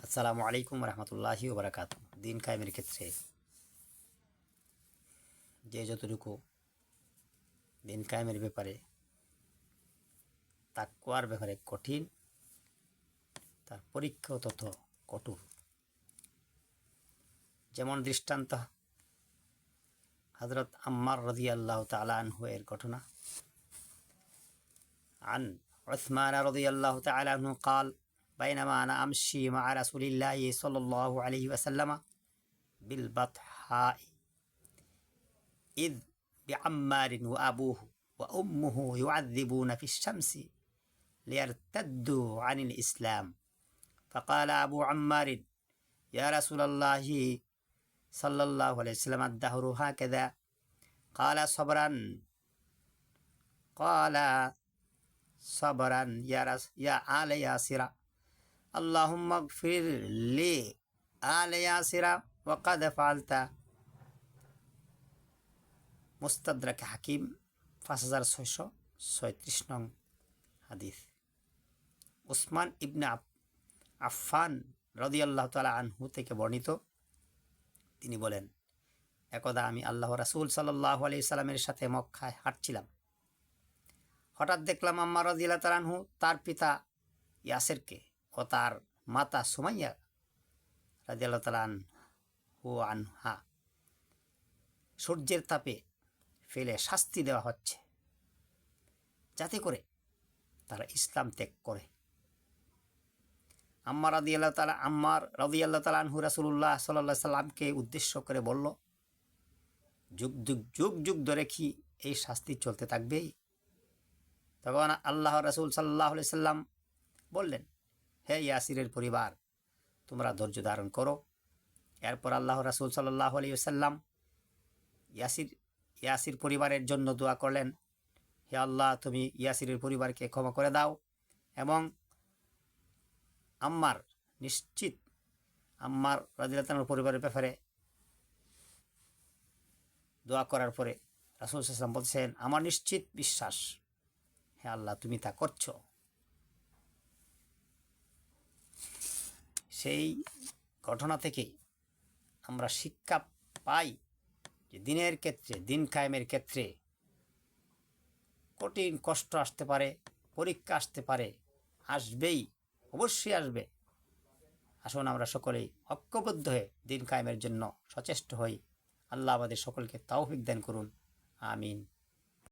আসসালামু আলাইকুম রহমতুল্লাহি ওবরাকাতুহু। দিন কায়েমের ক্ষেত্রে যে যতটুকু দিন কায়েমের ব্যাপারে তাকওয়ার ব্যাপারে কঠিন, তার পরীক্ষাও তত কঠোর। যেমন দৃষ্টান্ত হযরত আম্মার রাদিয়াল্লাহু তাআলা আনহু এর ঘটনা। عن عثمان رضي الله تعالى عنه قال بينما أنا أمشي مع رسول الله صلى الله عليه وسلم بالبطحاء إذ بعمار وأبوه وأمه يعذبون في الشمس ليرتدوا عن الإسلام، فقال أبو عمار يا رسول الله صلى الله عليه وسلم الدهر هكذا؟ قال صبرا، قال صبرا يا آل ياسر، اللهم اغفر لي آل ياسر وقد فعلت। মুস্তাদরাক হাকিম 5636 নং হাদিস। উসমান ইবনে আফফান রাদিয়াল্লাহু তাআলা আনহু থেকে বর্ণিত, তিনি বলেন, একদা আমি আল্লাহ রাসূল সাল্লাল্লাহু আলাইহি সাল্লামের সাথে মক্কায় হাঁটছিলাম। হঠাৎ দেখলাম আম্মার রাদিয়াল্লাহু তাআলা আনহু তার পিতা ইয়াসিরকে ও তার মাতা সুমাইয়া রাদিয়াল্লাহু তাআলা আনহা সূর্যের তাপে ফেলে শাস্তি দেওয়া হচ্ছে, যাতে করে তারা ইসলাম ত্যাগ করে। আম্মার রাদিয়াল্লাহু তাআলা আনহু রাসূলুল্লাহ সাল্লাল্লাহু আলাইহি সাল্লামকে উদ্দেশ্য করে বলল, যুগ যুগ ধরে কি এই শাস্তি চলতে থাকবে? তখন আল্লাহ রাসূল সাল্লাল্লাহু আলাইহি সাল্লাম বললেন, হে ইয়াসিরের পরিবার, তোমরা ধৈর্য ধারণ করো। এরপর আল্লাহ রাসূল সাল্লাল্লাহু আলাইহি সাল্লাম ইয়াসির পরিবারের জন্য দোয়া করলেন, হে আল্লাহ, তুমি ইয়াসিরের পরিবারকে ক্ষমা করে দাও এবং আম্মার রাদিয়াল্লাহু তাআলার পরিবারের ব্যাপারে দোয়া করার পরে রাসূল সাল্লাল্লাহু আলাইহি ওয়াসাল্লাম বলছেন, আমার নিশ্চিত বিশ্বাস, হে আল্লাহ, তুমি তা করছো। সেই ঘটনা থেকে আমরা শিক্ষা পাই যে দিনের ক্ষেত্রে, দিন কায়েমের ক্ষেত্রে কঠিন কষ্ট আসতে পারে, পরীক্ষা আসতে পারে, আসবেই, অবশ্যই আসবে। আসুন আমরা সকলেই ঐক্যবদ্ধ হয়ে দিন কায়েমের জন্য সচেষ্ট হই। আল্লাহ আমাদের সকলকে তৌফিক দান করুন। আমিন।